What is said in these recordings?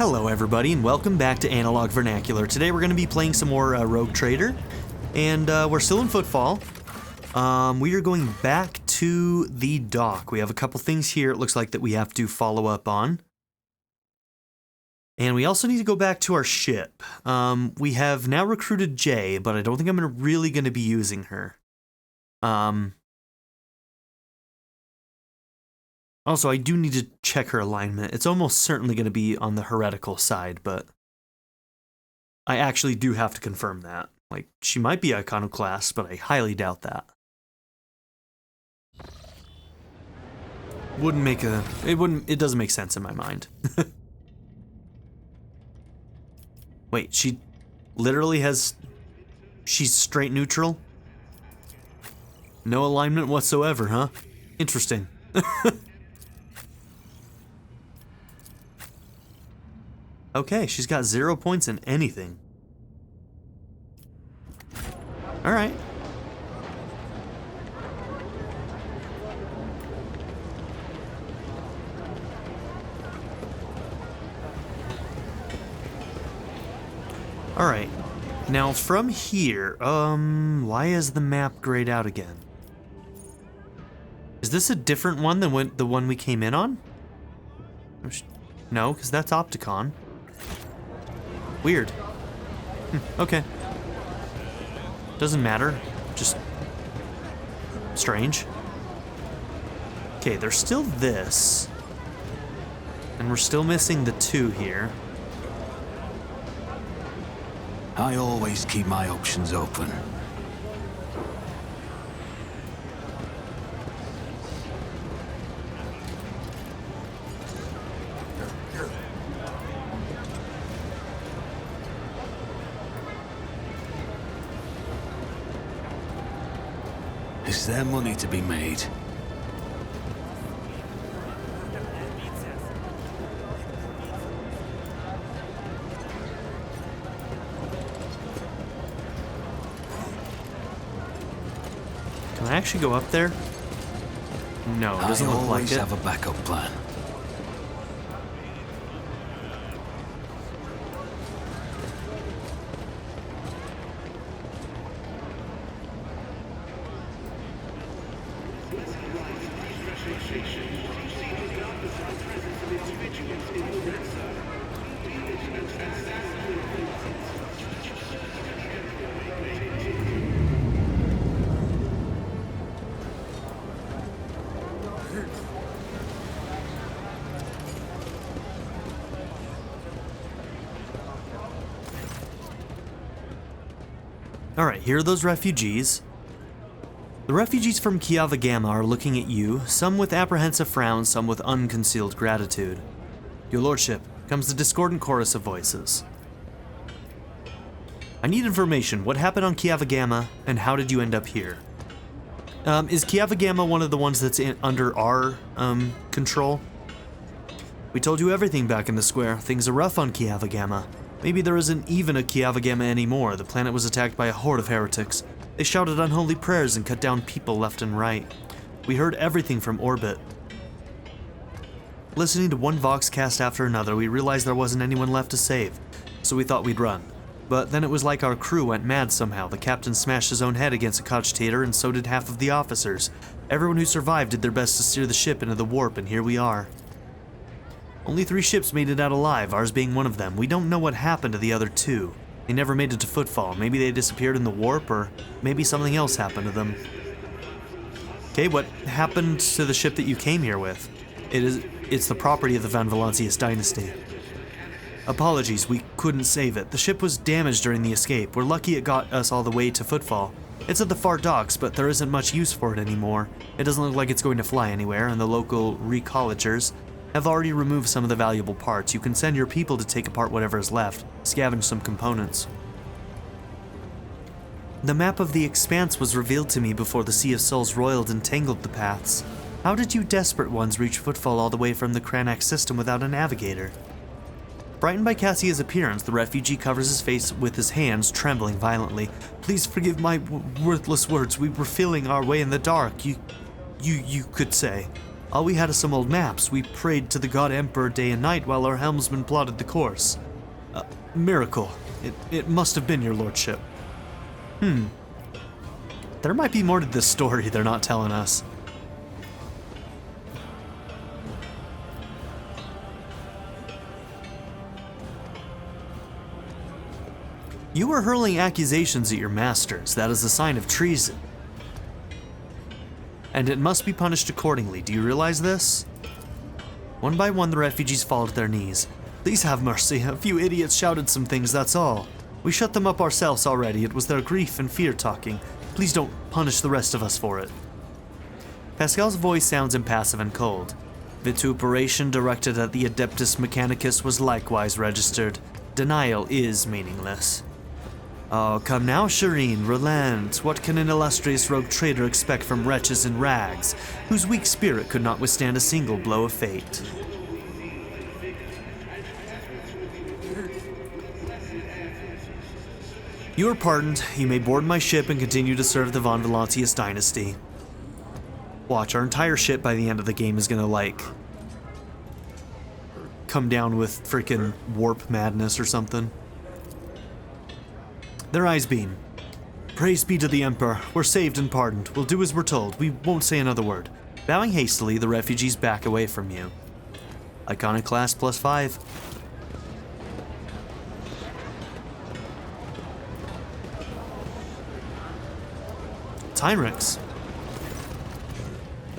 Hello everybody and welcome back to Analog Vernacular. Today we're going to be playing some more Rogue Trader, and we're still in Footfall. We are going back to the dock. We have a couple things here it looks like that we have to follow up on. And we also need to go back to our ship. We have now recruited Jay, but I don't think I'm really going to be using her. Also, I do need to check her alignment. It's almost certainly going to be on the heretical side, but I actually do have to confirm that. Like, she might be iconoclast, but I highly doubt that. It doesn't make sense in my mind. Wait, she literally she's straight neutral? No alignment whatsoever, huh? Interesting. Okay, she's got 0 points in anything. Alright. Alright. Now from here, why is the map grayed out again? Is this a different one than the one we came in on? No, because that's Opticon. Weird. Okay. Doesn't matter. Just strange. Okay, there's still this. And we're still missing the 2 here. I always keep my options open. Is there money to be made? Can I actually go up there? No, it doesn't look like it. I always have a backup plan. Alright, here are those refugees. The refugees from Kiava Gamma are looking at you, some with apprehensive frowns, some with unconcealed gratitude. Your lordship, comes the discordant chorus of voices. I need information. What happened on Kiava Gamma, and how did you end up here? Is Kiava Gamma one of the ones that's under our control? We told you everything back in the square. Things are rough on Kiava Gamma. Maybe there isn't even a Kiava Gamma anymore. The planet was attacked by a horde of heretics. They shouted unholy prayers and cut down people left and right. We heard everything from orbit. Listening to one Voxcast after another, we realized there wasn't anyone left to save, so we thought we'd run. But then it was like our crew went mad somehow. The captain smashed his own head against a cogitator, and so did half of the officers. Everyone who survived did their best to steer the ship into the warp, and here we are. Only 3 ships made it out alive, ours being one of them. We don't know what happened to the other 2. They never made it to Footfall. Maybe they disappeared in the warp, or maybe something else happened to them. Okay, what happened to the ship that you came here with? It's the property of the Van Valancius dynasty. Apologies, we couldn't save it. The ship was damaged during the escape. We're lucky it got us all the way to Footfall. It's at the far docks, but there isn't much use for it anymore. It doesn't look like it's going to fly anywhere, and the local recollegers have already removed some of the valuable parts. You can send your people to take apart whatever is left, scavenge some components. The map of the Expanse was revealed to me before the Sea of Souls roiled and tangled the paths. How did you desperate ones reach Footfall all the way from the Kranak system without a navigator? Frightened by Cassia's appearance, the refugee covers his face with his hands, trembling violently. Please forgive my worthless words. We were feeling our way in the dark, you could say. All we had is some old maps. We prayed to the god Emperor day and night while our helmsman plotted the course. Miracle. It must have been your lordship. There might be more to this story they're not telling us. You are hurling accusations at your masters. That is a sign of treason. And it must be punished accordingly. Do you realize this? One by one, the refugees fall to their knees. Please have mercy. A few idiots shouted some things, that's all. We shut them up ourselves already. It was their grief and fear talking. Please don't punish the rest of us for it. Pascal's voice sounds impassive and cold. Vituperation directed at the Adeptus Mechanicus was likewise registered. Denial is meaningless. Oh, come now, Shireen, relent. What can an illustrious rogue trader expect from wretches in rags, whose weak spirit could not withstand a single blow of fate? You are pardoned. You may board my ship and continue to serve the Von Valancius dynasty. Watch, our entire ship by the end of the game is gonna, like, come down with freaking warp madness or something. Their eyes beam. Praise be to the Emperor. We're saved and pardoned. We'll do as we're told. We won't say another word. Bowing hastily, the refugees back away from you. Iconoclast +5. It's Heinrichs.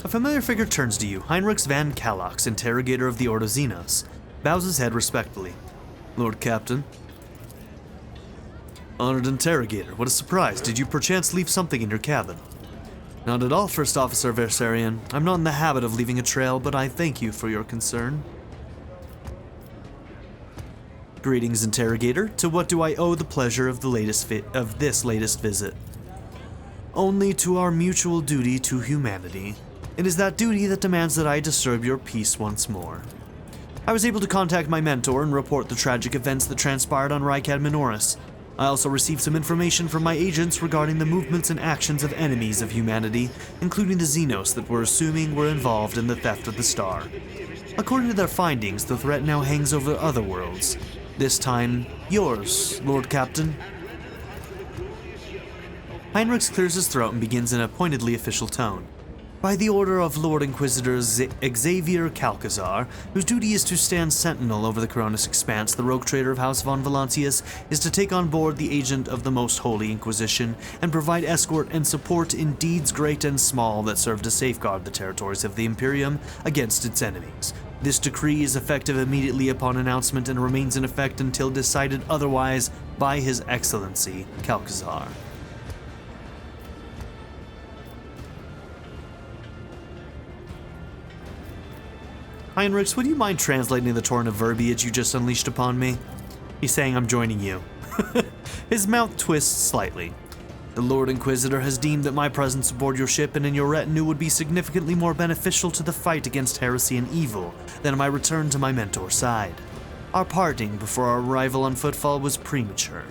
A familiar figure turns to you. Heinrichs van Kalox, interrogator of the Ordo Xenos, bows his head respectfully. Lord Captain. Honored interrogator, what a surprise. Did you perchance leave something in your cabin? Not at all, First Officer Versarian. I'm not in the habit of leaving a trail, but I thank you for your concern. Greetings, interrogator. To what do I owe the pleasure of this latest visit? Only to our mutual duty to humanity. It is that duty that demands that I disturb your peace once more. I was able to contact my mentor and report the tragic events that transpired on Rykad Minoris. I also received some information from my agents regarding the movements and actions of enemies of humanity, including the Xenos that we're assuming were involved in the theft of the star. According to their findings, the threat now hangs over other worlds. This time, yours, Lord Captain. Heinrichs clears his throat and begins in a pointedly official tone. By the order of Lord Inquisitor Xavier Calcazar, whose duty is to stand sentinel over the Koronus Expanse, the rogue trader of House Von Valancius is to take on board the agent of the Most Holy Inquisition and provide escort and support in deeds great and small that serve to safeguard the territories of the Imperium against its enemies. This decree is effective immediately upon announcement and remains in effect until decided otherwise by His Excellency Calcazar. Heinrichs, would you mind translating the torrent of verbiage you just unleashed upon me? He's saying I'm joining you. His mouth twists slightly. The Lord Inquisitor has deemed that my presence aboard your ship and in your retinue would be significantly more beneficial to the fight against heresy and evil than my return to my mentor's side. Our parting before our arrival on Footfall was premature.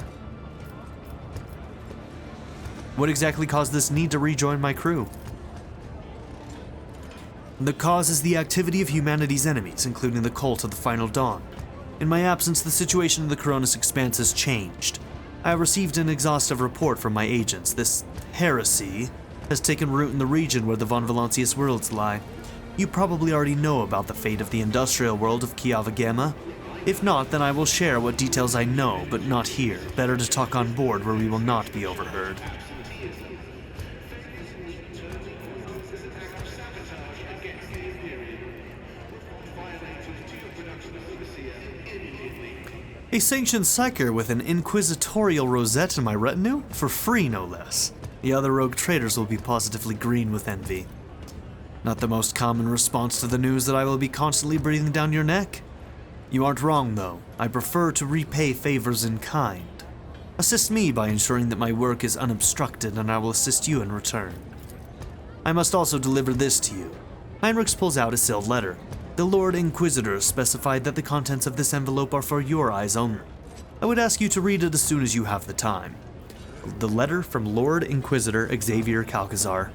What exactly caused this need to rejoin my crew? The cause is the activity of humanity's enemies, including the cult of the Final Dawn. In my absence, the situation in the Koronus Expanse has changed. I have received an exhaustive report from my agents. This heresy has taken root in the region where the Von Valancius worlds lie. You probably already know about the fate of the industrial world of Kiava Gamma. If not, then I will share what details I know, but not here. Better to talk on board where we will not be overheard. A sanctioned psyker with an inquisitorial rosette in my retinue? For free, no less. The other rogue traders will be positively green with envy. Not the most common response to the news that I will be constantly breathing down your neck? You aren't wrong, though. I prefer to repay favors in kind. Assist me by ensuring that my work is unobstructed, and I will assist you in return. I must also deliver this to you. Heinrichs pulls out a sealed letter. The Lord Inquisitor specified that the contents of this envelope are for your eyes only. I would ask you to read it as soon as you have the time. The letter from Lord Inquisitor Xavier Calcazar.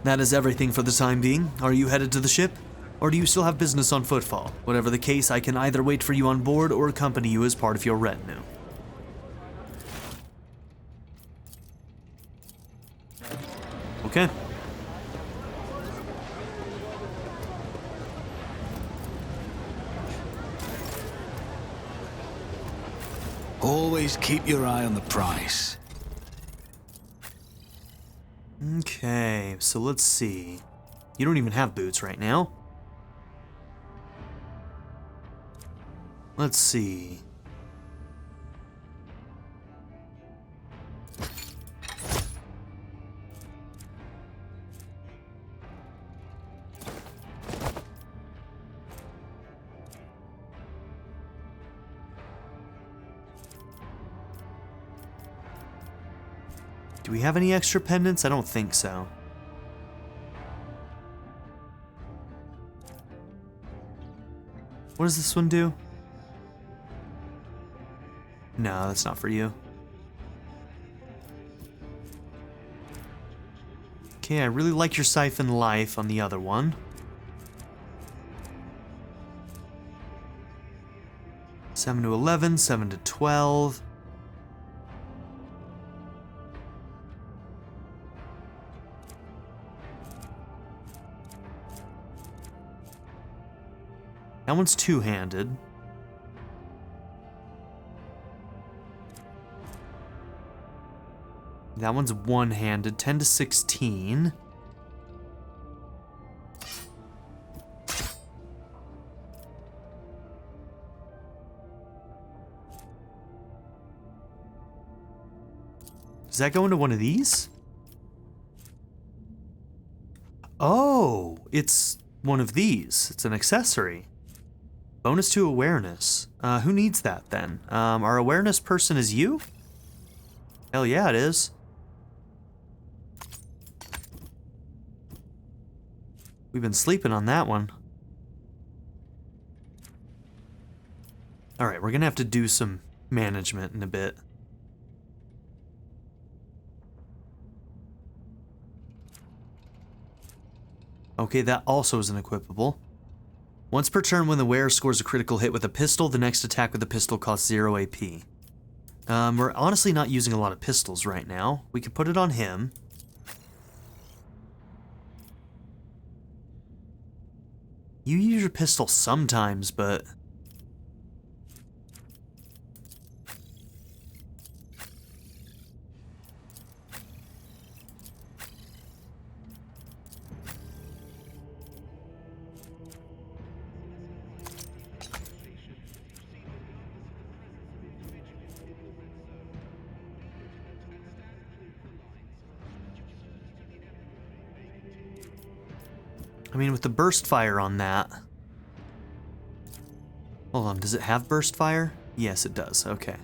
That is everything for the time being. Are you headed to the ship? Or do you still have business on Footfall? Whatever the case, I can either wait for you on board or accompany you as part of your retinue. Okay. Always keep your eye on the price. Okay, so let's see. You don't even have boots right now. Let's see. Do we have any extra pendants? I don't think so. What does this one do? No, that's not for you. Okay, I really like your siphon life on the other one. Seven to 11, 7 to 12. That one's two-handed. That one's one-handed, 10 to 16. Does that go into one of these? Oh, it's one of these. It's an accessory. Bonus to awareness. Who needs that then? Our awareness person is you? Hell yeah, it is. We've been sleeping on that one. Alright, we're gonna have to do some management in a bit. Okay, that also is an equipable. Once per turn, when the wearer scores a critical hit with a pistol, the next attack with the pistol costs 0 AP. We're honestly not using a lot of pistols right now. We could put it on him. You use your pistol sometimes, but... I mean, with the burst fire on that... Hold on, does it have burst fire? Yes, it does. Okay.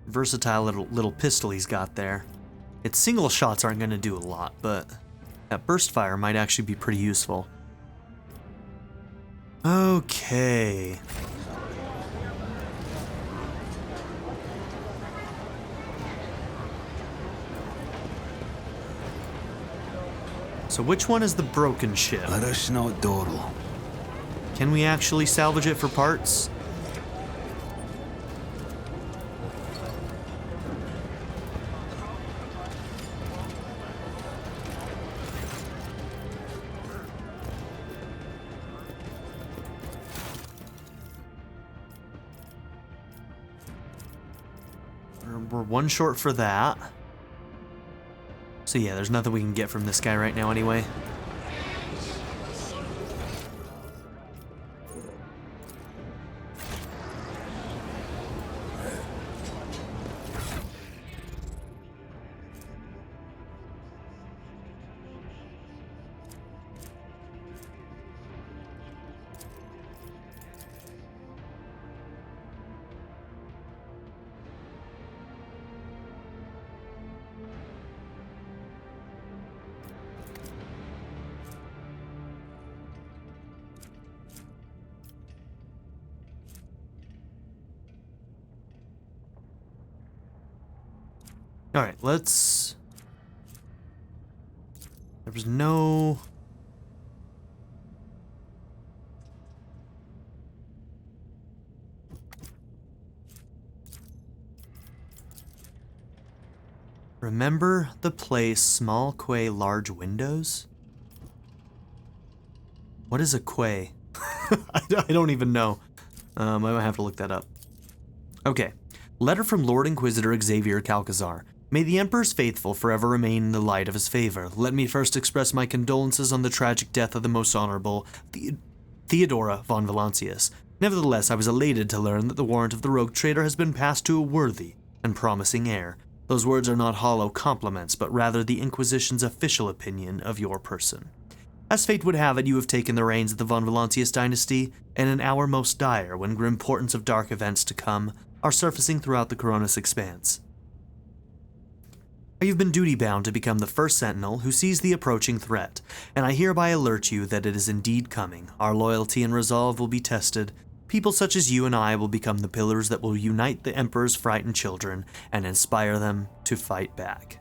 Versatile little pistol he's got there. Its single shots aren't going to do a lot, but that burst fire might actually be pretty useful. Okay. So which one is the broken ship? Let us know, Doddle. Can we actually salvage it for parts? We're one short for that. So yeah, there's nothing we can get from this guy right now anyway. Alright, let's... There was no... Remember the place, small quay, large windows? What is a quay? I don't even know. I might have to look that up. Okay. Letter from Lord Inquisitor Xavier Calcazar. May the Emperor's faithful forever remain in the light of his favor. Let me first express my condolences on the tragic death of the most honorable Theodora von Valancius. Nevertheless, I was elated to learn that the warrant of the rogue traitor has been passed to a worthy and promising heir. Those words are not hollow compliments, but rather the Inquisition's official opinion of your person. As fate would have it, you have taken the reins of the von Valancius dynasty, in an hour most dire, when grim portents of dark events to come are surfacing throughout the Koronus Expanse. You've been duty-bound to become the first sentinel who sees the approaching threat, and I hereby alert you that it is indeed coming. Our loyalty and resolve will be tested. People such as you and I will become the pillars that will unite the Emperor's frightened children and inspire them to fight back.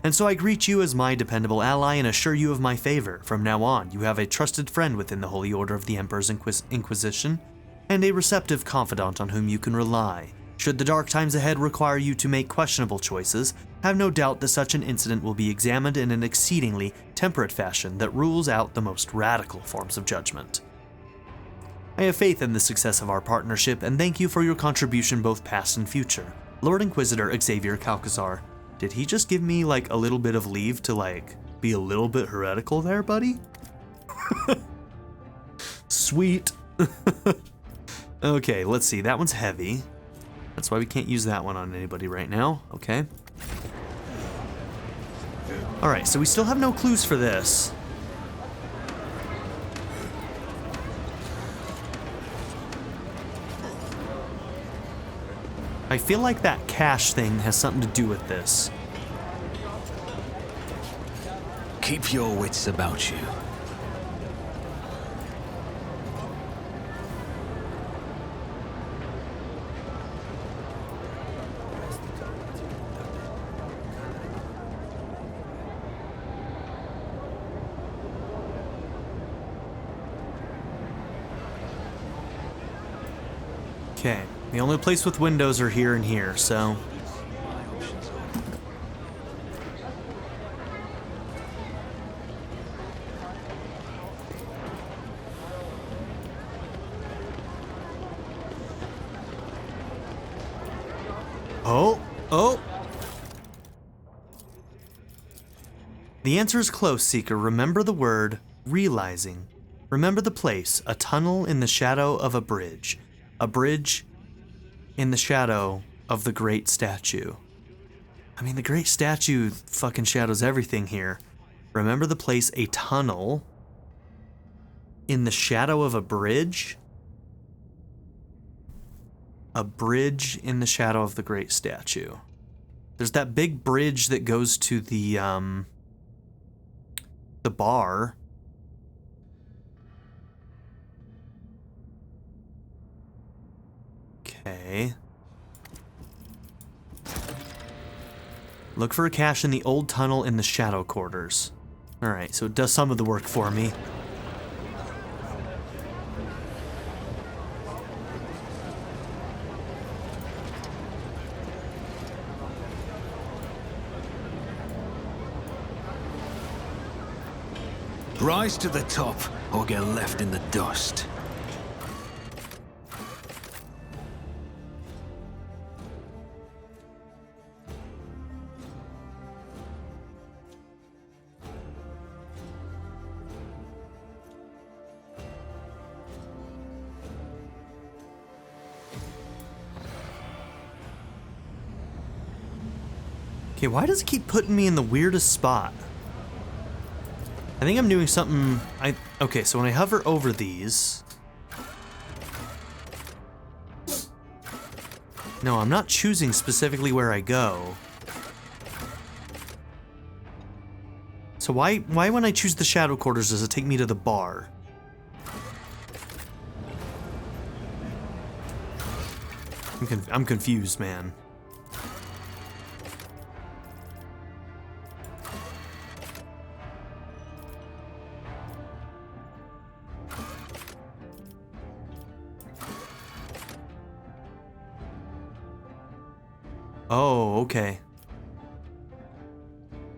And so I greet you as my dependable ally and assure you of my favor. From now on, you have a trusted friend within the Holy Order of the Emperor's Inquisition, and a receptive confidant on whom you can rely. Should the dark times ahead require you to make questionable choices, have no doubt that such an incident will be examined in an exceedingly temperate fashion that rules out the most radical forms of judgment. I have faith in the success of our partnership and thank you for your contribution both past and future. Lord Inquisitor Xavier Calcazar. Did he just give me like a little bit of leave to like be a little bit heretical there, buddy? Sweet. Okay, let's see. That one's heavy. That's why we can't use that one on anybody right now. Okay. Alright, so we still have no clues for this. I feel like that cash thing has something to do with this. Keep your wits about you. Okay, the only place with windows are here and here, so... Oh! The answer is close, Seeker. Remember the word, realizing. Remember the place, a tunnel in the shadow of a bridge. A bridge in the shadow of the great statue. I mean, the great statue fucking shadows everything here. Remember the place, a tunnel in the shadow of a bridge? A bridge in the shadow of the great statue. There's that big bridge that goes to the bar. Okay. Look for a cache in the old tunnel in the shadow quarters. Alright, so it does some of the work for me. Rise to the top, or get left in the dust. Okay, why does it keep putting me in the weirdest spot? I think I'm doing something... Okay, so when I hover over these... No, I'm not choosing specifically where I go. So why when I choose the shadow quarters does it take me to the bar? I'm confused, man. Oh, okay.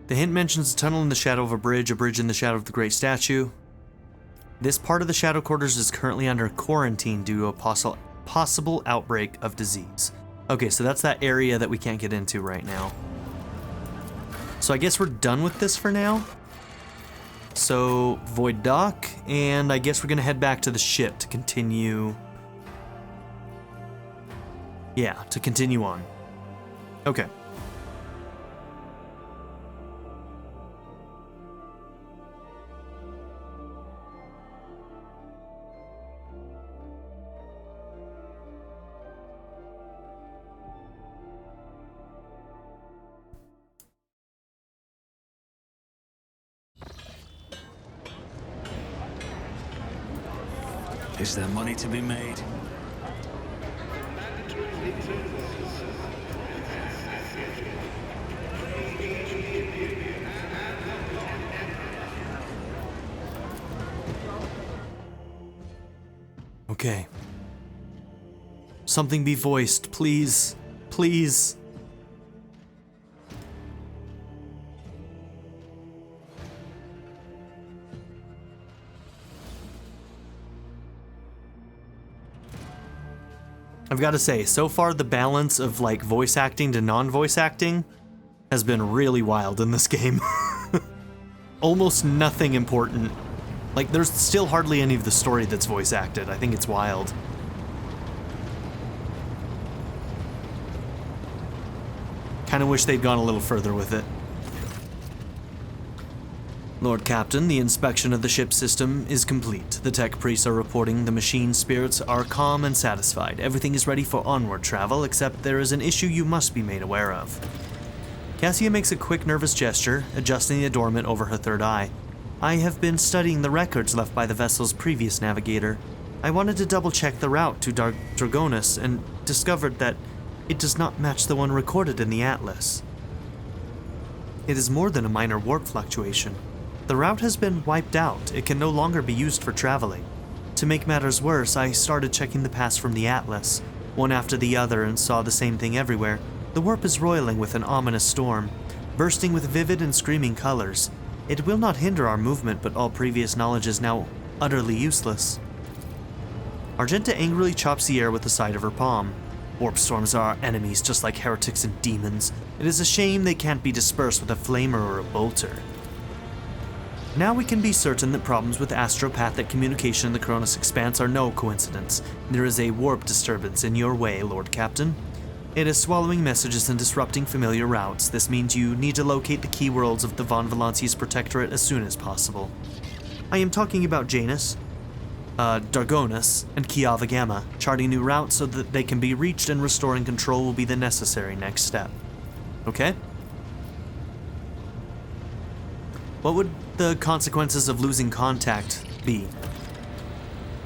The hint mentions a tunnel in the shadow of a bridge in the shadow of the Great Statue. This part of the Shadow Quarters is currently under quarantine due to a possible outbreak of disease. Okay, so that's that area that we can't get into right now. So I guess we're done with this for now. So, Void Dock, and I guess we're gonna head back to the ship to continue... Yeah, to continue on. Okay. Is there money to be made? Okay. Something be voiced, please. Please. I've got to say, so far the balance of like voice acting to non-voice acting has been really wild in this game. Almost nothing important. Like, there's still hardly any of the story that's voice acted. I think it's wild. Kind of wish they'd gone a little further with it. Lord Captain, the inspection of the ship system is complete. The tech priests are reporting the machine spirits are calm and satisfied. Everything is ready for onward travel, except there is an issue you must be made aware of. Cassia makes a quick nervous gesture, adjusting the adornment over her third eye. I have been studying the records left by the vessel's previous navigator. I wanted to double-check the route to Dragonus and discovered that it does not match the one recorded in the atlas. It is more than a minor warp fluctuation. The route has been wiped out. It can no longer be used for traveling. To make matters worse, I started checking the paths from the atlas, one after the other, and saw the same thing everywhere. The warp is roiling with an ominous storm, bursting with vivid and screaming colors. It will not hinder our movement, but all previous knowledge is now utterly useless. Argenta angrily chops the air with the side of her palm. Warp storms are our enemies, just like heretics and demons. It is a shame they can't be dispersed with a flamer or a bolter. Now we can be certain that problems with astropathic communication in the Koronus Expanse are no coincidence. There is a warp disturbance in your way, Lord Captain. It is swallowing messages and disrupting familiar routes. This means you need to locate the key worlds of the House Valancius Protectorate as soon as possible. I am talking about Janus, Dragonus, and Kiava Gamma. Charting new routes so that they can be reached and restoring control will be the necessary next step. Okay? What would the consequences of losing contact be?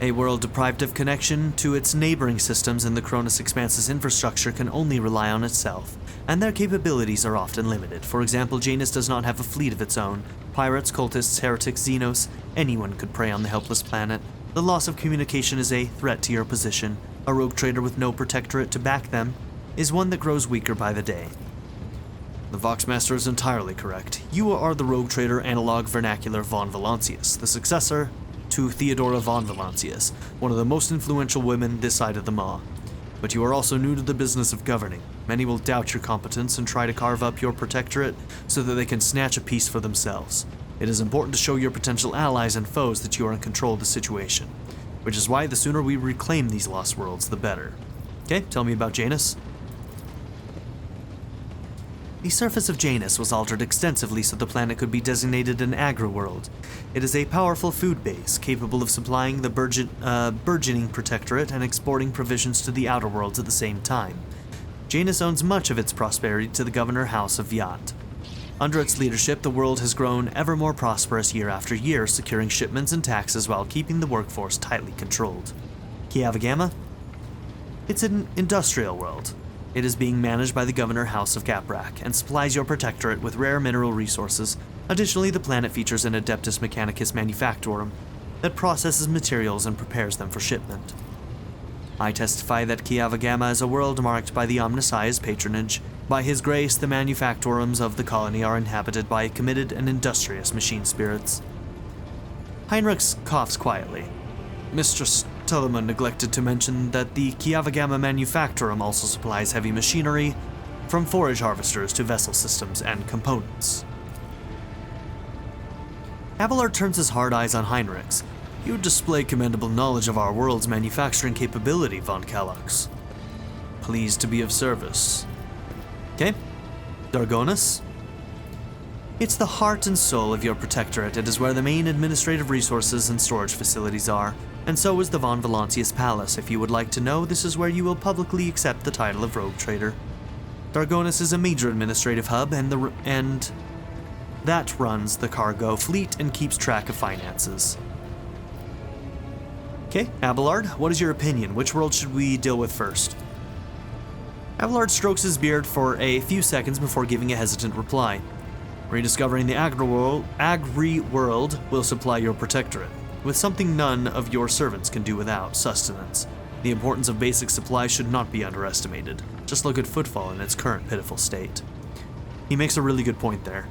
A world deprived of connection to its neighboring systems in the Koronus Expanse's infrastructure can only rely on itself, and their capabilities are often limited. For example, Janus does not have a fleet of its own. Pirates, cultists, heretics, Xenos, anyone could prey on the helpless planet. The loss of communication is a threat to your position. A rogue trader with no protectorate to back them is one that grows weaker by the day. The Voxmaster is entirely correct. You are the rogue trader analog vernacular von Valancius, the successor to Theodora von Valancius, one of the most influential women this side of the Maw. But you are also new to the business of governing. Many will doubt your competence and try to carve up your protectorate so that they can snatch a piece for themselves. It is important to show your potential allies and foes that you are in control of the situation, which is why the sooner we reclaim these lost worlds, the better. Okay, tell me about Janus. The surface of Janus was altered extensively so the planet could be designated an agri-world. It is a powerful food base, capable of supplying the burgeoning protectorate and exporting provisions to the outer worlds at the same time. Janus owns much of its prosperity to the Governor House of Vyat. Under its leadership, the world has grown ever more prosperous year after year, securing shipments and taxes while keeping the workforce tightly controlled. Kiava Gamma? It's an industrial world. It is being managed by the Governor House of Caprak and supplies your protectorate with rare mineral resources. Additionally, the planet features an Adeptus Mechanicus Manufactorum that processes materials and prepares them for shipment. I testify that Kiava Gamma is a world marked by the Omnissiah's patronage. By his grace, the manufactorums of the colony are inhabited by committed and industrious machine spirits. Heinrich coughs quietly. Mistress Telemann neglected to mention that the Kiavagama Manufactorum also supplies heavy machinery, from forage harvesters to vessel systems and components. Abelard turns his hard eyes on Heinrich's. You display commendable knowledge of our world's manufacturing capability, von Kallax. Pleased to be of service. Okay. Dargonus? It's the heart and soul of your protectorate. It is where the main administrative resources and storage facilities are, and so is the von Valancius Palace. If you would like to know, this is where you will publicly accept the title of Rogue Trader. Dargonus is a major administrative hub, and that runs the cargo fleet and keeps track of finances. Okay, Abelard, what is your opinion? Which world should we deal with first? Abelard strokes his beard for a few seconds before giving a hesitant reply. Rediscovering the agri-world will supply your protectorate, with something none of your servants can do without, sustenance. The importance of basic supplies should not be underestimated. Just look at Footfall in its current pitiful state. He makes a really good point there.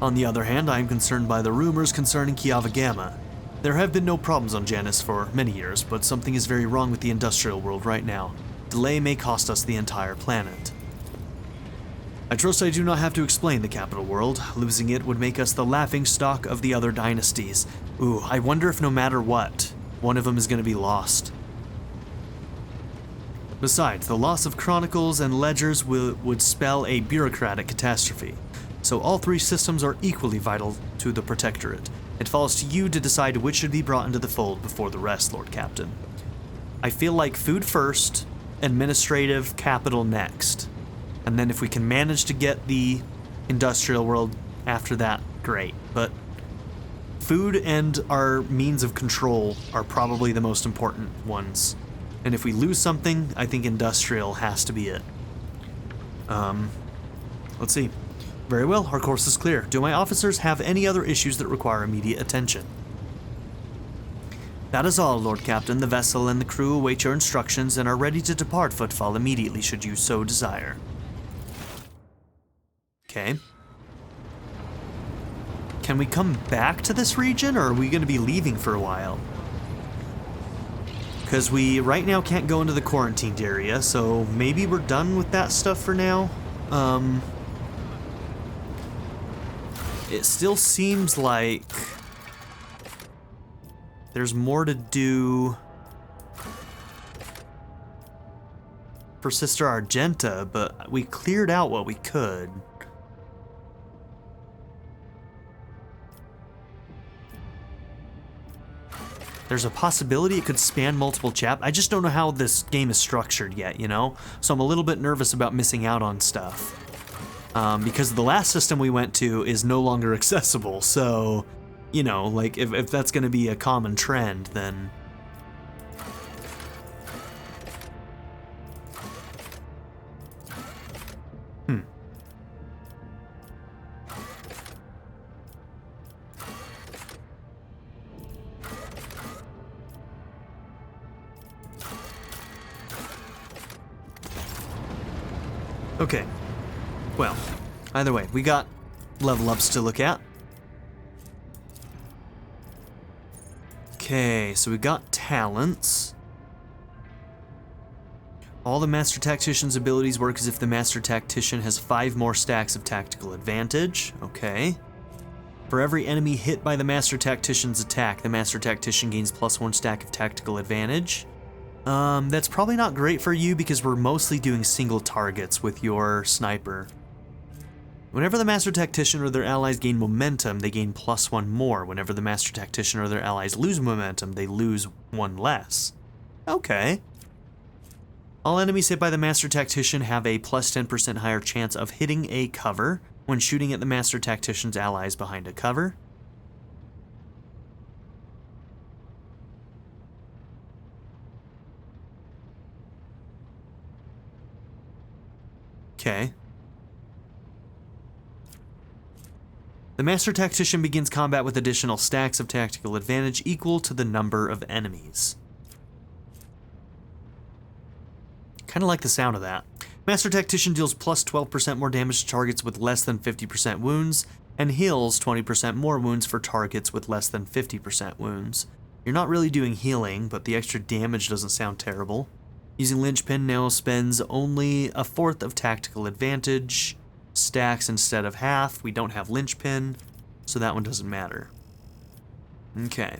On the other hand, I am concerned by the rumors concerning Kiavagama. There have been no problems on Janus for many years, but something is very wrong with the industrial world right now. Delay may cost us the entire planet. I trust I do not have to explain the capital world. Losing it would make us the laughingstock of the other dynasties. Ooh, I wonder if no matter what, one of them is going to be lost. Besides, the loss of chronicles and ledgers would spell a bureaucratic catastrophe. So all three systems are equally vital to the Protectorate. It falls to you to decide which should be brought into the fold before the rest, Lord Captain. I feel like food first, administrative capital next. And then if we can manage to get the industrial world after that, great. But food and our means of control are probably the most important ones. And if we lose something, I think industrial has to be it. Let's see. Very well, our course is clear. Do my officers have any other issues that require immediate attention? That is all, Lord Captain. The vessel and the crew await your instructions and are ready to depart Footfall immediately should you so desire. Okay. Can we come back to this region, or are we going to be leaving for a while? Because we right now can't go into the quarantined area, so maybe we're done with that stuff for now. It still seems like there's more to do for Sister Argenta, but we cleared out what we could. There's a possibility it could span multiple chapters. I just don't know how this game is structured yet, you know? So I'm a little bit nervous about missing out on stuff. Because the last system we went to is no longer accessible, so, you know, like, if that's going to be a common trend, then... Okay. Well, either way, we got level ups to look at. Okay, so we got talents. All the Master Tactician's abilities work as if the Master Tactician has 5 more stacks of tactical advantage. Okay. For every enemy hit by the Master Tactician's attack, the Master Tactician gains +1 stack of tactical advantage. That's probably not great for you because we're mostly doing single targets with your sniper. Whenever the Master Tactician or their allies gain momentum, they gain +1 more. Whenever the Master Tactician or their allies lose momentum, they lose 1 less. Okay. All enemies hit by the Master Tactician have a +10% higher chance of hitting a cover when shooting at the Master Tactician's allies behind a cover. Okay. The Master Tactician begins combat with additional stacks of tactical advantage equal to the number of enemies. Kind of like the sound of that. Master Tactician deals plus 12% more damage to targets with less than 50% wounds, and heals 20% more wounds for targets with less than 50% wounds. You're not really doing healing, but the extra damage doesn't sound terrible. Using Linchpin now spends only a fourth of tactical advantage, stacks instead of half. We don't have Linchpin, so that one doesn't matter. Okay.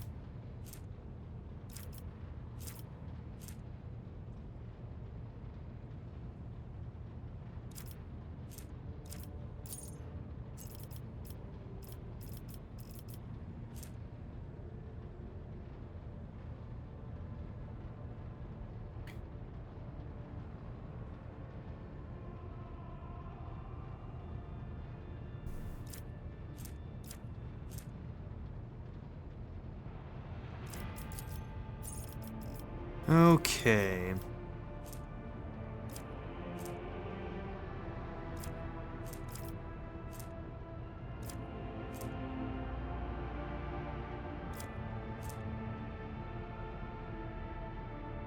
Okay.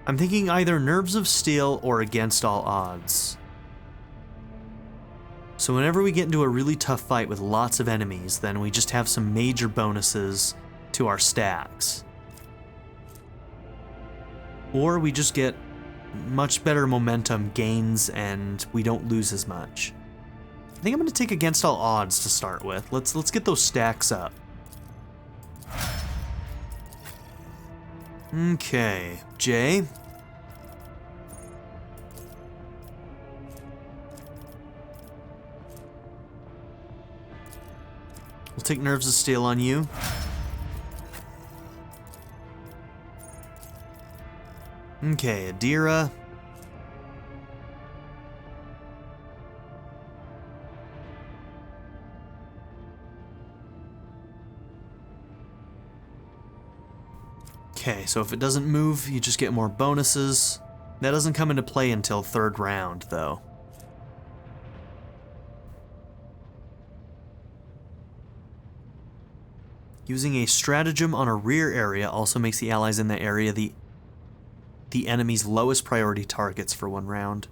I'm thinking either Nerves of Steel or Against All Odds. So whenever we get into a really tough fight with lots of enemies, then we just have some major bonuses to our stacks. Or we just get much better momentum gains and we don't lose as much. I think I'm going to take Against All Odds to start with. Let's get those stacks up. Okay, Jay. We'll take Nerves of Steel on you. Okay, Adira. Okay, so if it doesn't move, you just get more bonuses. That doesn't come into play until third round, though. Using a stratagem on a rear area also makes the allies in that area the enemy's lowest priority targets for one round.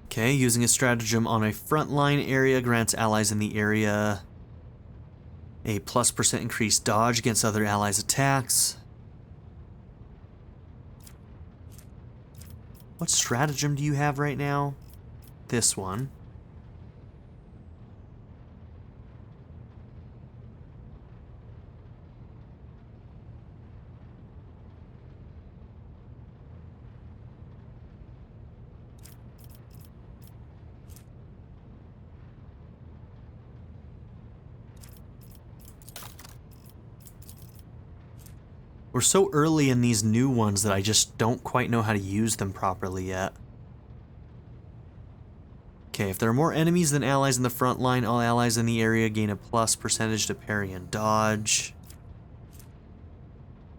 Okay, using a stratagem on a frontline area grants allies in the area a +% increased dodge against other allies' attacks. What stratagem do you have right now? This one. We're so early in these new ones that I just don't quite know how to use them properly yet. Okay, if there are more enemies than allies in the front line, all allies in the area gain a +% to parry and dodge.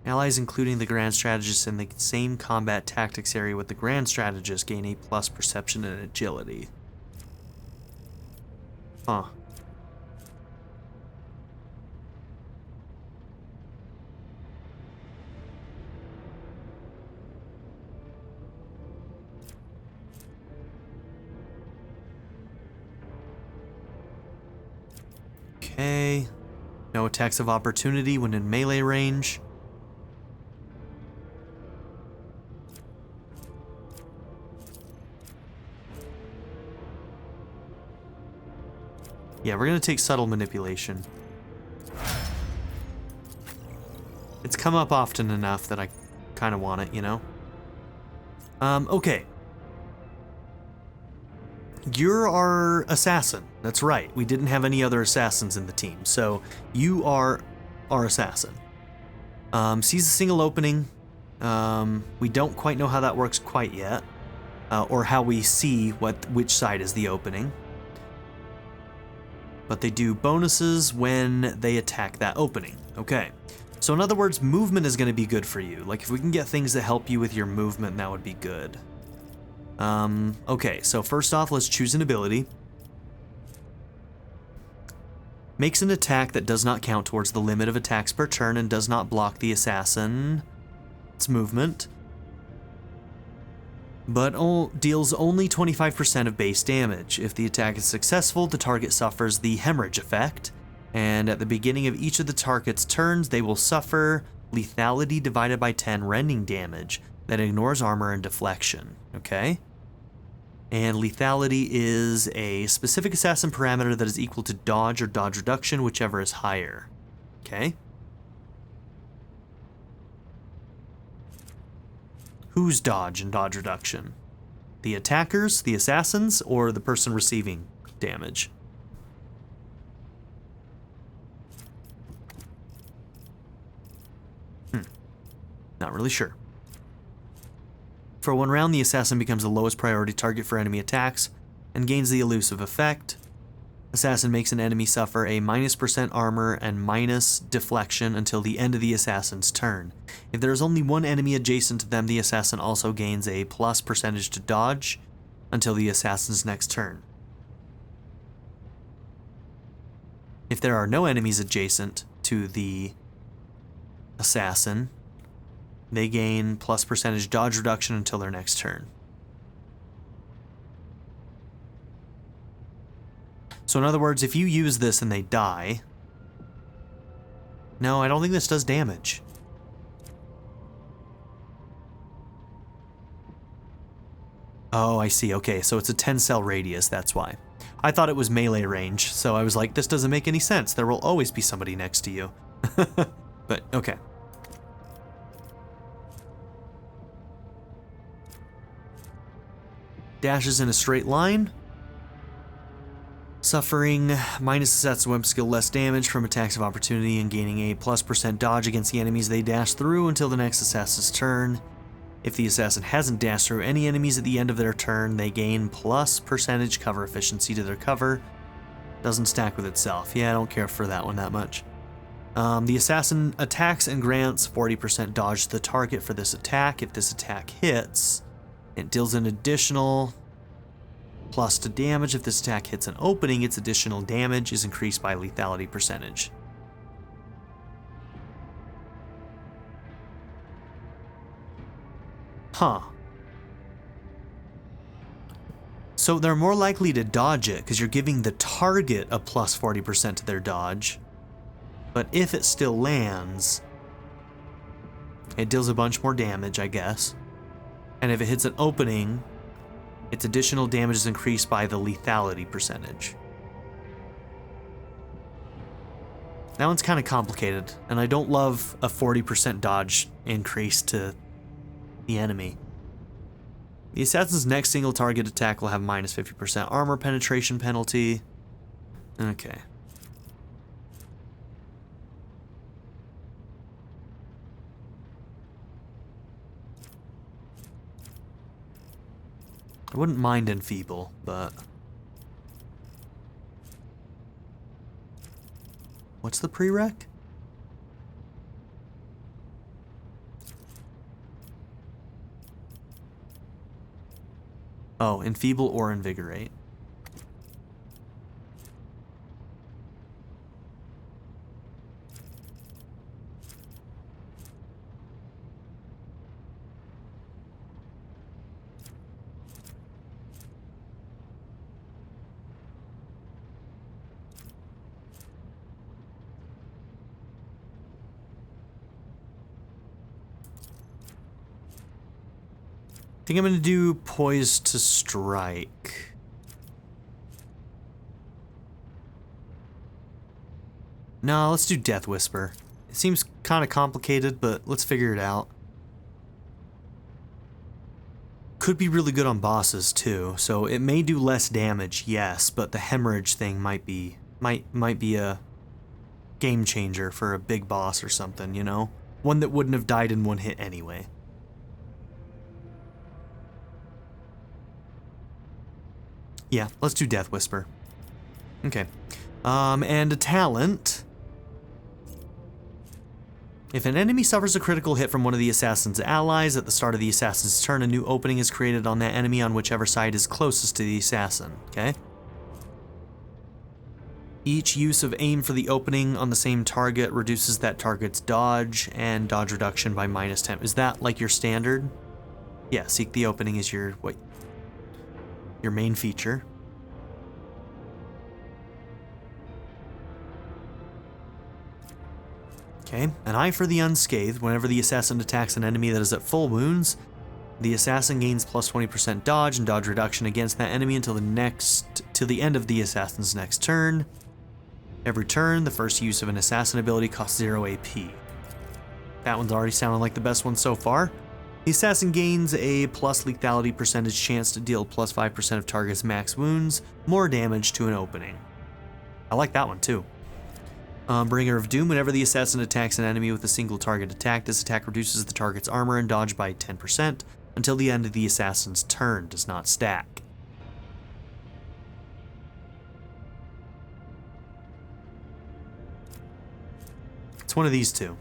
Allies, including the Grand Strategist in the same combat tactics area with the Grand Strategist, gain a + perception and agility. Huh. Okay. No attacks of opportunity when in melee range. Yeah, we're gonna take subtle manipulation. It's come up often enough that I kind of want it, you know? Okay. You're our assassin. That's right. We didn't have any other assassins in the team, so you are our assassin. Sees a single opening. We don't quite know how that works quite yet, or how we see which side is the opening. But they do bonuses when they attack that opening. Okay. So in other words, movement is going to be good for you. Like if we can get things that help you with your movement, that would be good. Okay, so first off, let's choose an ability. Makes an attack that does not count towards the limit of attacks per turn and does not block the assassin's movement, but deals only 25% of base damage. If the attack is successful, the target suffers the hemorrhage effect, and at the beginning of each of the target's turns, they will suffer lethality divided by 10 rending damage that ignores armor and deflection, okay? And lethality is a specific assassin parameter that is equal to dodge or dodge reduction, whichever is higher, okay? Who's dodge and dodge reduction? The attackers, the assassins, or the person receiving damage? Not really sure. For 1 round, the assassin becomes the lowest priority target for enemy attacks and gains the elusive effect. Assassin makes an enemy suffer a -% armor and minus deflection until the end of the assassin's turn. If there is only 1 enemy adjacent to them, the assassin also gains a +% to dodge until the assassin's next turn. If there are no enemies adjacent to the assassin, they gain +% dodge reduction until their next turn. So in other words, if you use this and they die... No, I don't think this does damage. Oh, I see. Okay, so it's a 10-cell radius, that's why. I thought it was melee range, so I was like, this doesn't make any sense. There will always be somebody next to you. But, okay. Dashes in a straight line. Suffering minus assassin's web skill less damage from attacks of opportunity and gaining a +% dodge against the enemies they dash through until the next assassin's turn. If the assassin hasn't dashed through any enemies at the end of their turn, they gain +% cover efficiency to their cover. Doesn't stack with itself. Yeah, I don't care for that one that much. The assassin attacks and grants 40% dodge to the target for this attack. If this attack hits, it deals an additional plus to damage. If this attack hits an opening, its additional damage is increased by lethality percentage. Huh. So they're more likely to dodge it because you're giving the target a +40% to their dodge. But if it still lands, it deals a bunch more damage, I guess. And if it hits an opening, its additional damage is increased by the lethality percentage. That one's kind of complicated, and I don't love a 40% dodge increase to the enemy. The assassin's next single target attack will have -50% armor penetration penalty. Okay. I wouldn't mind enfeeble, but... What's the prereq? Oh, enfeeble or invigorate. I think I'm going to do Poised to Strike. No, let's do Death Whisper. It seems kind of complicated, but let's figure it out. Could be really good on bosses too, so it may do less damage, yes, but the hemorrhage thing might be a game changer for a big boss or something, you know? One that wouldn't have died in one hit anyway. Yeah, let's do Death Whisper. Okay. And a talent. If an enemy suffers a critical hit from one of the assassin's allies at the start of the assassin's turn, a new opening is created on that enemy on whichever side is closest to the assassin, okay? Each use of aim for the opening on the same target reduces that target's dodge and dodge reduction by -10. Is that like your standard? Yeah, seek the opening is your main feature. Okay, an eye for the unscathed. Whenever the assassin attacks an enemy that is at full wounds, the assassin gains plus 20% dodge and dodge reduction against that enemy until the end of the assassin's next turn. Every turn, the first use of an assassin ability costs 0 AP. That one's already sounding like the best one so far. The assassin gains a plus lethality percentage chance to deal plus 5% of target's max wounds, more damage to an opening. I like that one too. Bringer of Doom. Whenever the assassin attacks an enemy with a single target attack, this attack reduces the target's armor and dodge by 10% until the end of the assassin's turn. Does not stack. It's one of these two.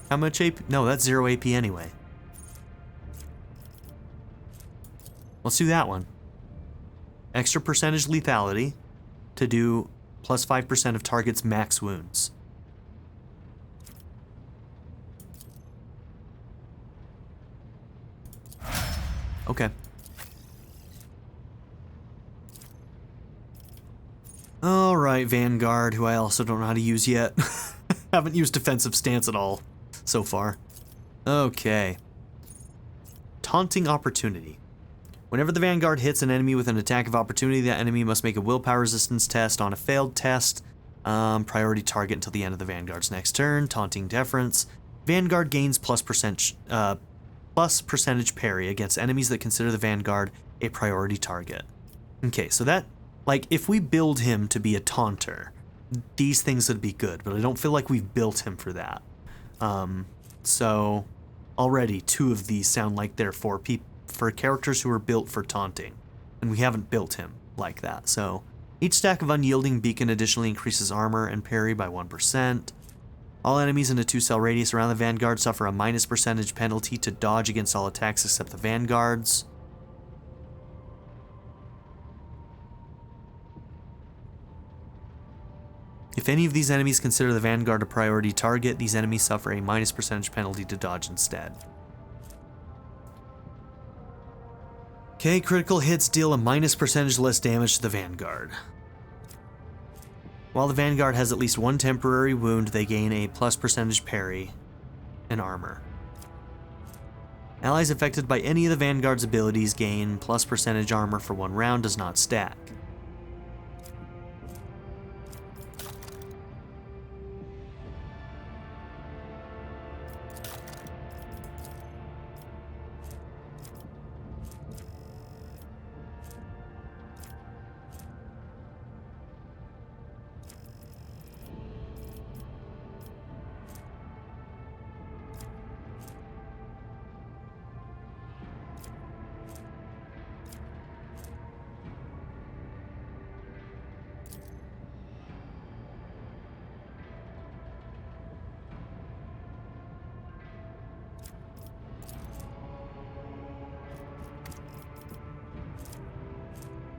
How much AP? No, that's 0 AP anyway. Let's do that one. Extra percentage lethality to do plus 5% of target's max wounds. Okay. Alright, Vanguard, who I also don't know how to use yet. Haven't used defensive stance at all so far. Okay. Taunting Opportunity. Whenever the Vanguard hits an enemy with an attack of opportunity, that enemy must make a willpower resistance test. On a failed test, priority target until the end of the Vanguard's next turn. Taunting Deference. Vanguard gains plus percentage parry against enemies that consider the Vanguard a priority target. Okay, so that, like, if we build him to be a taunter, these things would be good, but I don't feel like we've built him for that. So already 2 of these sound like they're for characters who are built for taunting, and we haven't built him like that. So each stack of Unyielding Beacon additionally increases armor and parry by 1%. All enemies in a 2-cell radius around the Vanguard suffer a -% penalty to dodge against all attacks except the Vanguard's. If any of these enemies consider the Vanguard a priority target, these enemies suffer a -% penalty to dodge instead. Okay, critical hits deal a -% less damage to the Vanguard. While the Vanguard has at least 1 temporary wound, they gain a +% parry and armor. Allies affected by any of the Vanguard's abilities gain +% armor for 1 round, does not stack.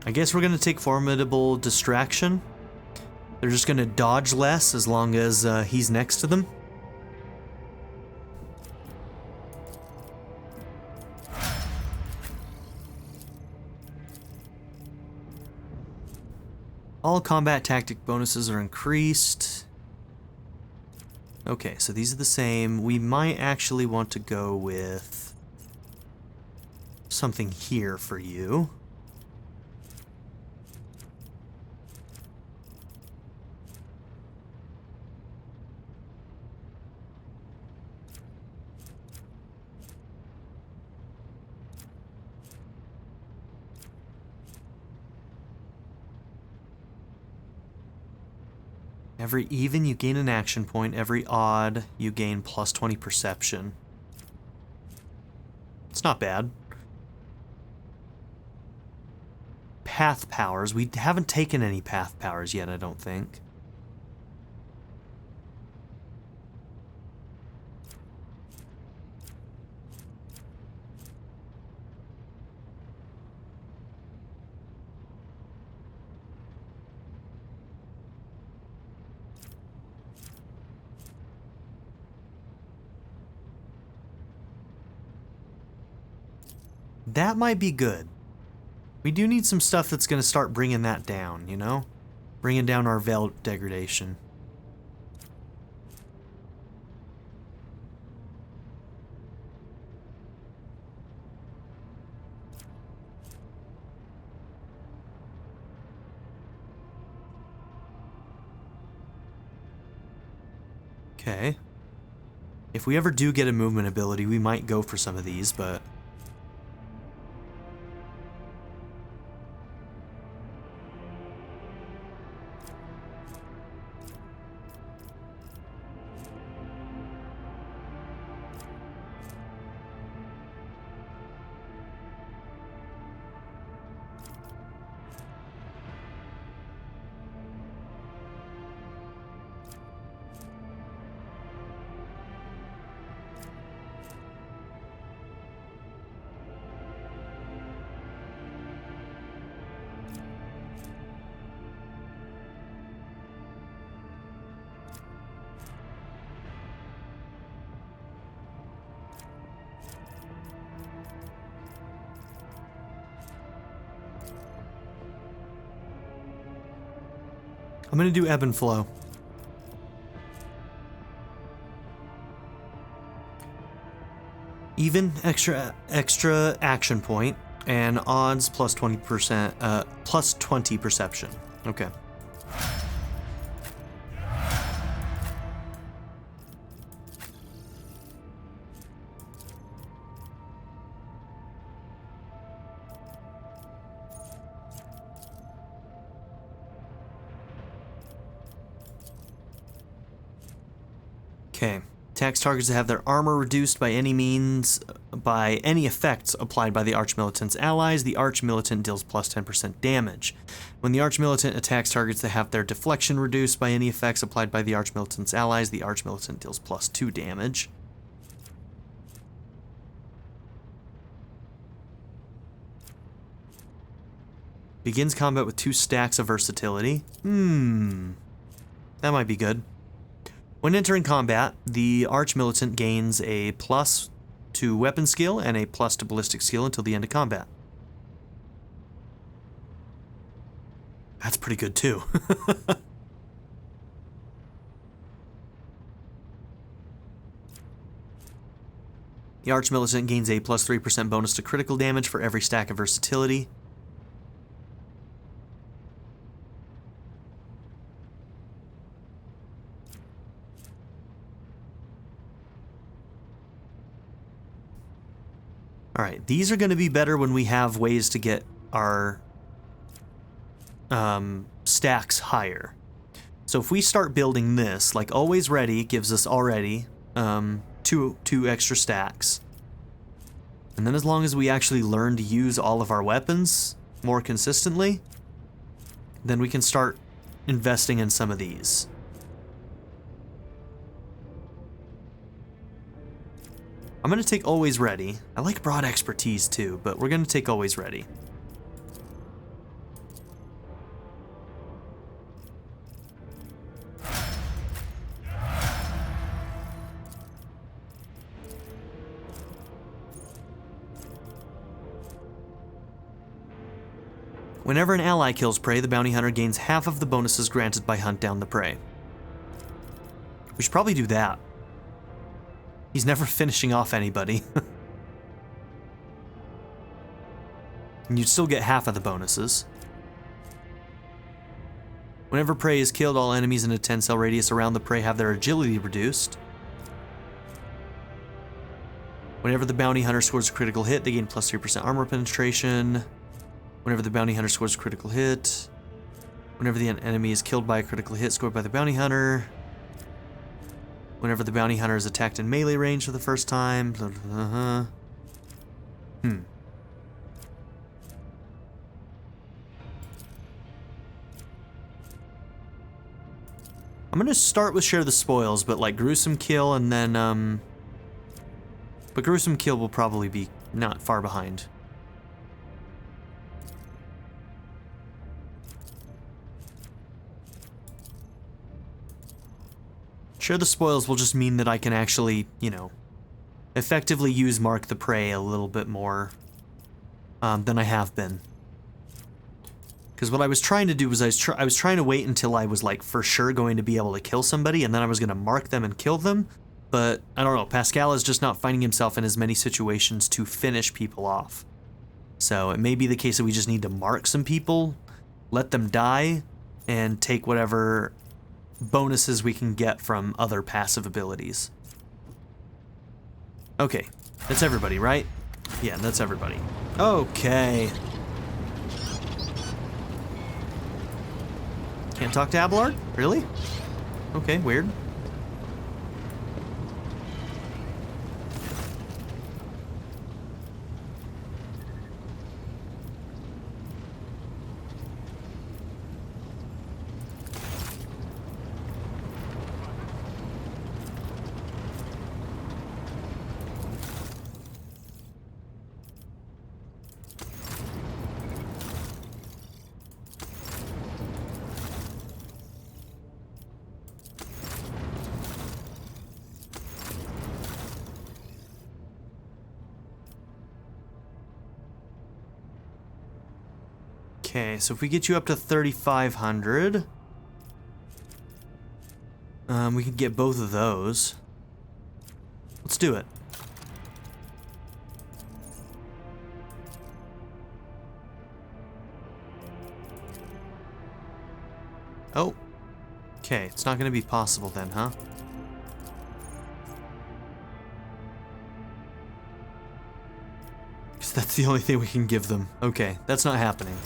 I guess we're going to take Formidable Distraction. They're just going to dodge less as long as he's next to them. All combat tactic bonuses are increased. Okay, so these are the same. We might actually want to go with something here for you. Every even, you gain an action point. Every odd, you gain +20 perception. It's not bad. Path powers. We haven't taken any path powers yet, I don't think. That might be good. We do need some stuff that's going to start bringing that down, you know? Bringing down our veil degradation. Okay. If we ever do get a movement ability, we might go for some of these, but... I'm gonna do ebb and flow. Even, extra action point, and odds plus 20%, plus 20 perception. Okay. Okay. Attacks targets that have their armor reduced by any means, by any effects applied by the Archmilitant's allies. The Archmilitant deals plus 10% damage. When the Archmilitant attacks targets that have their deflection reduced by any effects applied by the Archmilitant's allies, the Archmilitant deals plus 2 damage. Begins combat with 2 stacks of versatility. That might be good. When entering combat, the Archmilitant gains a plus to weapon skill and a plus to ballistic skill until the end of combat. That's pretty good too. The Archmilitant gains a plus 3% bonus to critical damage for every stack of versatility. Alright, these are going to be better when we have ways to get our stacks higher. So if we start building this, like always ready gives us already two extra stacks. And then as long as we actually learn to use all of our weapons more consistently, then we can start investing in some of these. I'm going to take Always Ready. I like Broad Expertise too, but we're going to take Always Ready. Whenever an ally kills prey, the bounty hunter gains half of the bonuses granted by Hunt Down the Prey. We should probably do that. He's never finishing off anybody. And you'd still get half of the bonuses. Whenever prey is killed, all enemies in a 10-cell radius around the prey have their agility reduced. Whenever the bounty hunter scores a critical hit, they gain plus 3% armor penetration. Whenever the bounty hunter scores a critical hit. Whenever the enemy is killed by a critical hit scored by the bounty hunter. Whenever the bounty hunter is attacked in melee range for the first time. I'm gonna start with Share the Spoils, but like Gruesome Kill and then, but Gruesome Kill will probably be not far behind. Share the Spoils will just mean that I can actually, you know, effectively use Mark the Prey a little bit more than I have been. Because what I was trying to do was I was trying to wait until I was like for sure going to be able to kill somebody, and then I was going to mark them and kill them. But I don't know, Pascal is just not finding himself in as many situations to finish people off. So it may be the case that we just need to mark some people, let them die, and take whatever bonuses we can get from other passive abilities. Okay, that's everybody, right? Yeah, that's everybody. Okay. Can't talk to Abelard? Really? Okay, weird. Okay, so if we get you up to 3,500, we can get both of those. Let's do it. Oh, okay, it's not going to be possible then, huh? Because that's the only thing we can give them. Okay, that's not happening.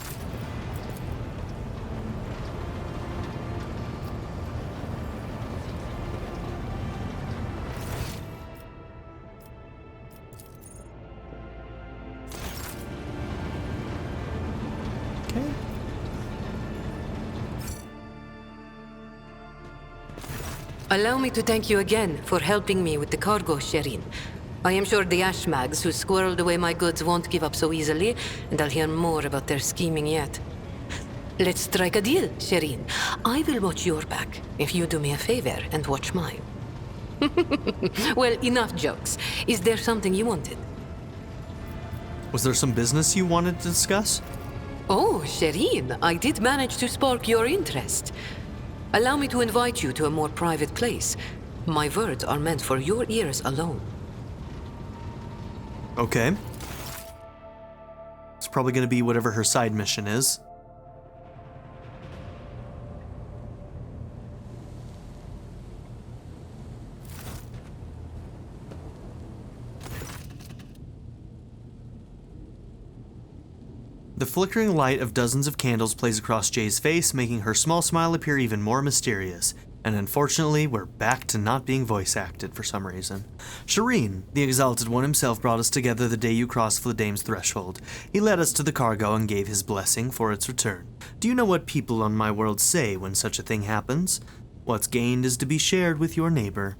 Allow me to thank you again for helping me with the cargo, Shireen. I am sure the Ashmags who squirreled away my goods won't give up so easily, and I'll hear more about their scheming yet. Let's strike a deal, Shireen. I will watch your back if you do me a favor and watch mine. Well, enough jokes. Is there something you wanted? Was there some business you wanted to discuss? Oh, Shireen, I did manage to spark your interest. Allow me to invite you to a more private place. My words are meant for your ears alone. Okay. It's probably going to be whatever her side mission is. The flickering light of dozens of candles plays across Jay's face, making her small smile appear even more mysterious. And unfortunately, we're back to not being voice acted for some reason. Shireen, the Exalted One himself, brought us together the day you crossed Flademe's threshold. He led us to the cargo and gave his blessing for its return. Do you know what people on my world say when such a thing happens? What's gained is to be shared with your neighbor.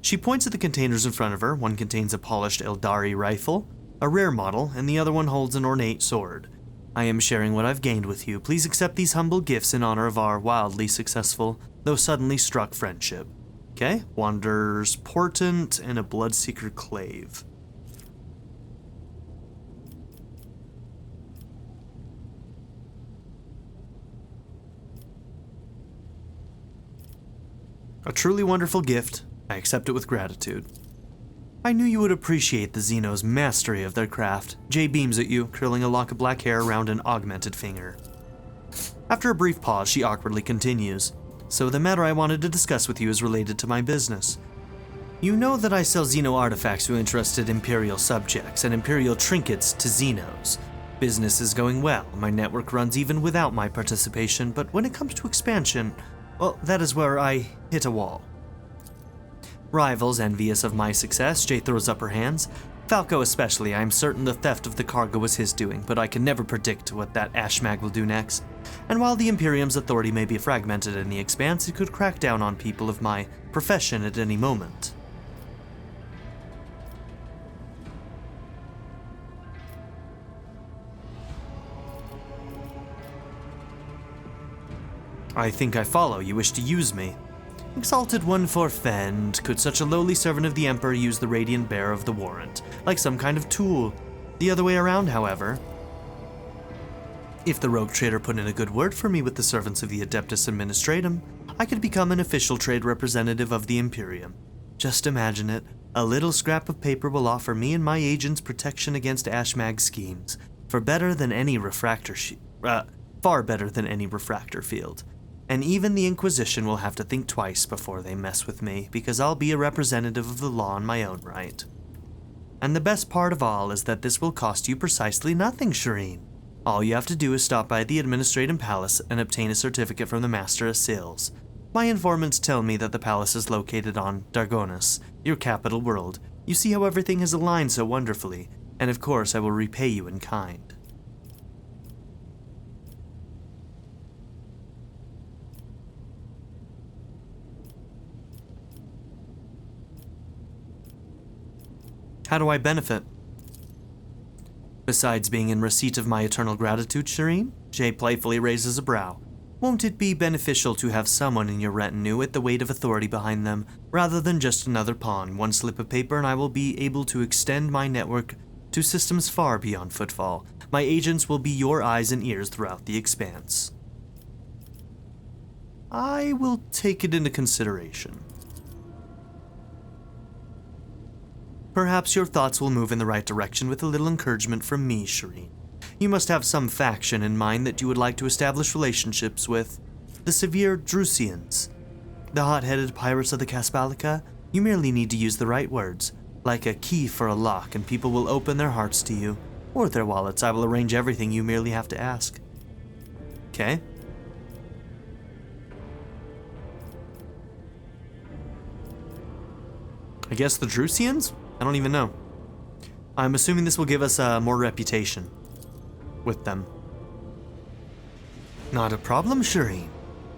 She points at the containers in front of her. One contains a polished Eldari rifle, a rare model, and the other one holds an ornate sword. I am sharing what I've gained with you. Please accept these humble gifts in honor of our wildly successful, though suddenly struck friendship. Okay, Wanderer's Portent and a Bloodseeker Clave. A truly wonderful gift. I accept it with gratitude. I knew you would appreciate the Xenos' mastery of their craft. Jay beams at you, curling a lock of black hair around an augmented finger. After a brief pause, she awkwardly continues. So the matter I wanted to discuss with you is related to my business. You know that I sell Xeno artifacts to interested Imperial subjects and Imperial trinkets to Xenos. Business is going well. My network runs even without my participation, but when it comes to expansion, well, that is where I hit a wall. Rivals envious of my success, Jay throws up her hands. Falco especially, I am certain the theft of the cargo was his doing, but I can never predict what that Ashmag will do next. And while the Imperium's authority may be fragmented in the Expanse, it could crack down on people of my profession at any moment. I think I follow. You wish to use me. Exalted One forfend. Could such a lowly servant of the Emperor use the radiant bearer of the warrant, like some kind of tool? The other way around, however, if the rogue trader put in a good word for me with the servants of the Adeptus Administratum, I could become an official trade representative of the Imperium. Just imagine it. A little scrap of paper will offer me and my agents protection against Ashmag schemes, far better than any refractor field. And even the Inquisition will have to think twice before they mess with me, because I'll be a representative of the law in my own right. And the best part of all is that this will cost you precisely nothing, Shireen. All you have to do is stop by the Administratum Palace and obtain a certificate from the Master of Sales. My informants tell me that the palace is located on Dargonus, your capital world. You see how everything has aligned so wonderfully, and of course I will repay you in kind. How do I benefit? Besides being in receipt of my eternal gratitude, Shireen? Jay playfully raises a brow. Won't it be beneficial to have someone in your retinue with the weight of authority behind them, rather than just another pawn? One slip of paper and I will be able to extend my network to systems far beyond footfall. My agents will be your eyes and ears throughout the expanse. I will take it into consideration. Perhaps your thoughts will move in the right direction with a little encouragement from me, Shireen. You must have some faction in mind that you would like to establish relationships with. The severe Drusians. The hot-headed pirates of the Caspalica? You merely need to use the right words, like a key for a lock, and people will open their hearts to you. Or their wallets. I will arrange everything, you merely have to ask. Okay? I guess the Drusians? I don't even know. I'm assuming this will give us more reputation with them. Not a problem, Shireen.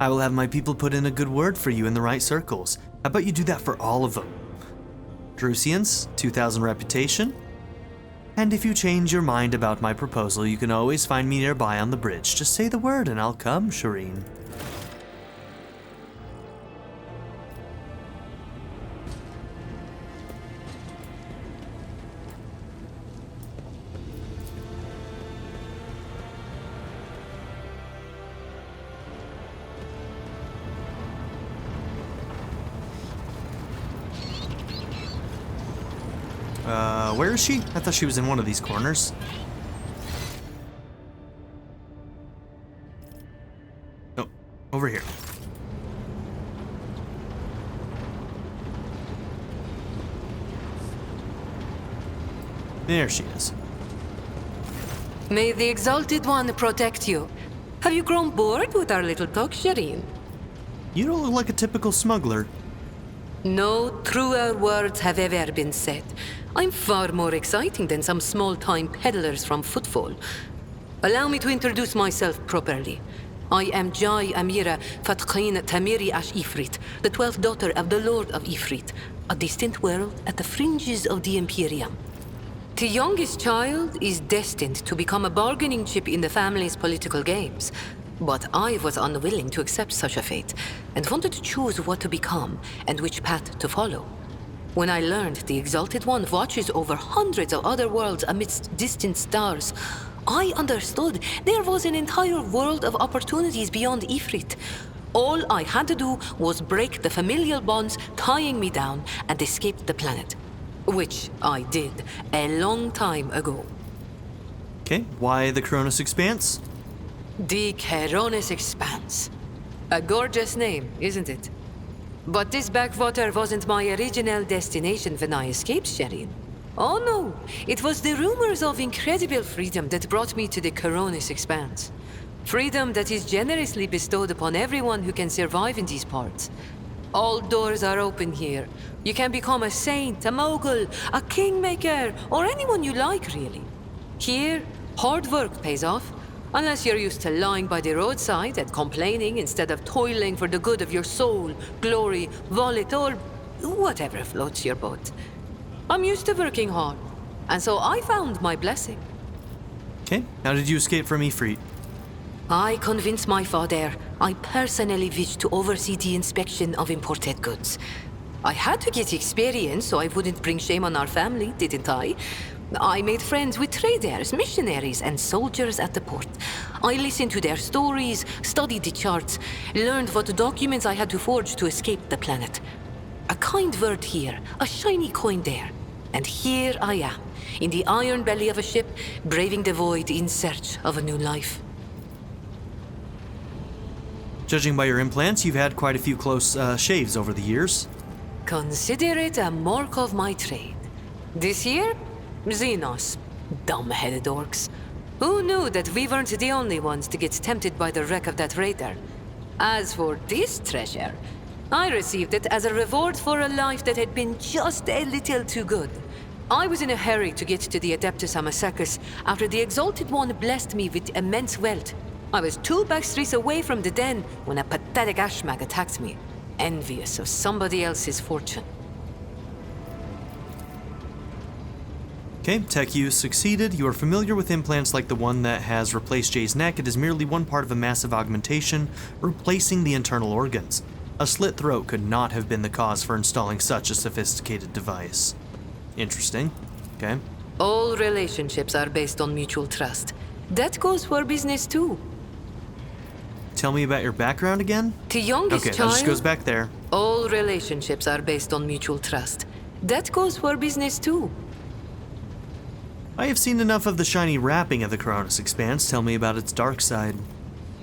I will have my people put in a good word for you in the right circles. How about you do that for all of them? Drusians, 2,000 reputation. And if you change your mind about my proposal, you can always find me nearby on the bridge. Just say the word and I'll come, Shireen. Where is she? I thought she was in one of these corners. Oh, over here. There she is. May the Exalted One protect you. Have you grown bored with our little talk, Shireen? You don't look like a typical smuggler. No truer words have ever been said. I'm far more exciting than some small-time peddlers from Footfall. Allow me to introduce myself properly. I am Jai Amira Fatqin Tamiri Ash Ifrit, the 12th daughter of the Lord of Ifrit, a distant world at the fringes of the Imperium. The youngest child is destined to become a bargaining chip in the family's political games. But I was unwilling to accept such a fate, and wanted to choose what to become and which path to follow. When I learned the Exalted One watches over hundreds of other worlds amidst distant stars, I understood there was an entire world of opportunities beyond Ifrit. All I had to do was break the familial bonds tying me down and escape the planet. Which I did a long time ago. Okay, why the Koronus Expanse? The Koronus Expanse. A gorgeous name, isn't it? But this backwater wasn't my original destination when I escaped, Shireen. Oh no, it was the rumors of incredible freedom that brought me to the Koronus Expanse. Freedom that is generously bestowed upon everyone who can survive in these parts. All doors are open here. You can become a saint, a mogul, a kingmaker, or anyone you like, really. Here, hard work pays off. Unless you're used to lying by the roadside and complaining instead of toiling for the good of your soul, glory, wallet, or whatever floats your boat. I'm used to working hard, and so I found my blessing. Okay, how did you escape from Ifrit? I convinced my father I personally wished to oversee the inspection of imported goods. I had to get experience so I wouldn't bring shame on our family, didn't I? I made friends with traders, missionaries, and soldiers at the port. I listened to their stories, studied the charts, learned what documents I had to forge to escape the planet. A kind word here, a shiny coin there. And here I am, in the iron belly of a ship, braving the void in search of a new life. Judging by your implants, you've had quite a few close shaves over the years. Consider it a mark of my trade. This year, Xenos. Dumb-headed orcs. Who knew that we weren't the only ones to get tempted by the wreck of that raider? As for this treasure, I received it as a reward for a life that had been just a little too good. I was in a hurry to get to the Adeptus Amacacus after the Exalted One blessed me with immense wealth. I was 2 backstreets away from the den when a pathetic ashmag attacked me, envious of somebody else's fortune. Okay, Tech use succeeded. You are familiar with implants like the one that has replaced Jay's neck. It is merely one part of a massive augmentation, replacing the internal organs. A slit throat could not have been the cause for installing such a sophisticated device. Interesting. Okay. All relationships are based on mutual trust. That goes for business too. Tell me about your background again? The youngest Okay, child. that just goes back there. All relationships are based on mutual trust. That goes for business too. I have seen enough of the shiny wrapping of the Koronus Expanse. Tell me about its dark side.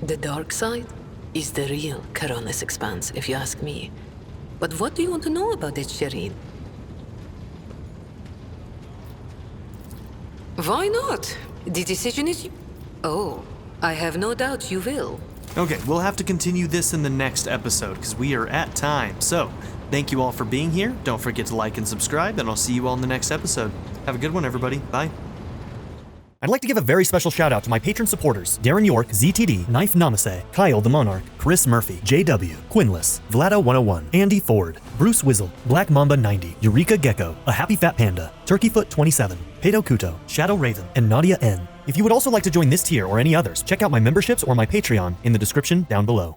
The dark side is the real Koronus Expanse, if you ask me. But what do you want to know about it, Shireen? Why not? The decision is... Oh, I have no doubt you will. Okay, we'll have to continue this in the next episode because we are at time. So, thank you all for being here. Don't forget to like and subscribe, and I'll see you all in the next episode. Have a good one, everybody. Bye. I'd like to give a very special shout out to my patron supporters: Darren York, ZTD, Knife Namaste, Kyle the Monarch, Chris Murphy, JW, Quinless, Vlado101, Andy Ford, Bruce Wizzle, Black Mamba 90, Eureka Gecko, A Happy Fat Panda, Turkeyfoot 27, Pedo Kuto, Shadow Raven, and Nadia N. If you would also like to join this tier or any others, check out my memberships or my Patreon in the description down below.